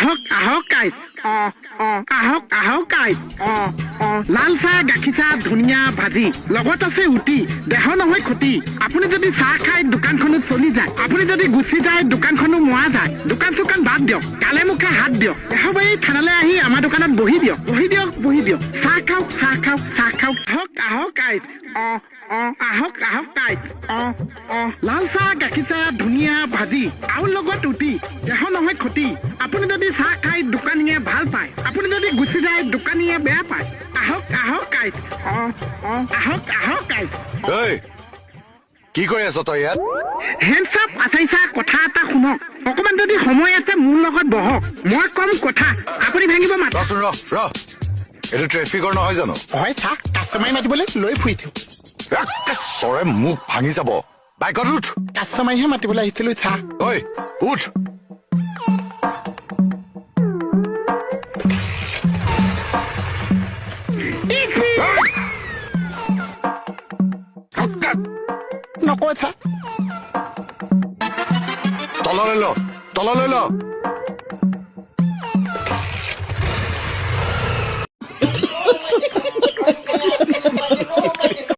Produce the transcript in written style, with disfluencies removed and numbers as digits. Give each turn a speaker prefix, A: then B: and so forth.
A: আহক আহক কাইট আহক আহক কাইট লাল চাহ গাখীৰ চাহ ধুনীয়া ভাজি লগত আছে উটি দেহ নহয় ক্ষতি আপুনি যদি চাহ খাই দোকানখনত চলি যায় আপুনি যদি গুচি যায় দোকানখনো মৰা যায় দোকান চোকান বাদ দিয়ক কালে মুখে হাত দিয়ক এসবাৰ এই থানালৈ আহি আমাৰ দোকানত বহি দিয়ক চাহ খাওক আহক আহক কাইট আহক আহক কাইট লাল চাহ গাখীৰ চাহ ধুনীয়া ভাজি আৰু লগত উটি দেহ নহয় ক্ষতি আপুনি যদি চাহ খাই দোকানীয়ে ভাল পায় আপুনি যদি গুচি যায় দোকানীয়ে বেয়া পায় আহক আহক কাইট আহক আহক কাইট
B: কি কৰি আছ তই ইয়াত
A: হেণ্ডচাপ আচাইছা কথা এটা শুনক অকমান যদি সময় আছে মোৰ লগত বহক মই কম কথা আপুনি ভাঙিব মাত
B: ৰচোন ৰ এইটো ট্ৰেফিকৰ নহয় জানো
A: হয় চাহ কাষ্টমাৰ মাতিবলৈ লৈ ফুৰিছো
B: চৰে মুখ ভাঙি যাব বাইকত উঠ
A: কাষ্টমাৰহে মাতিবলৈ আহিছিলো চাহ
B: ঐ উঠ
A: নকয় চাহ
B: তললৈ ল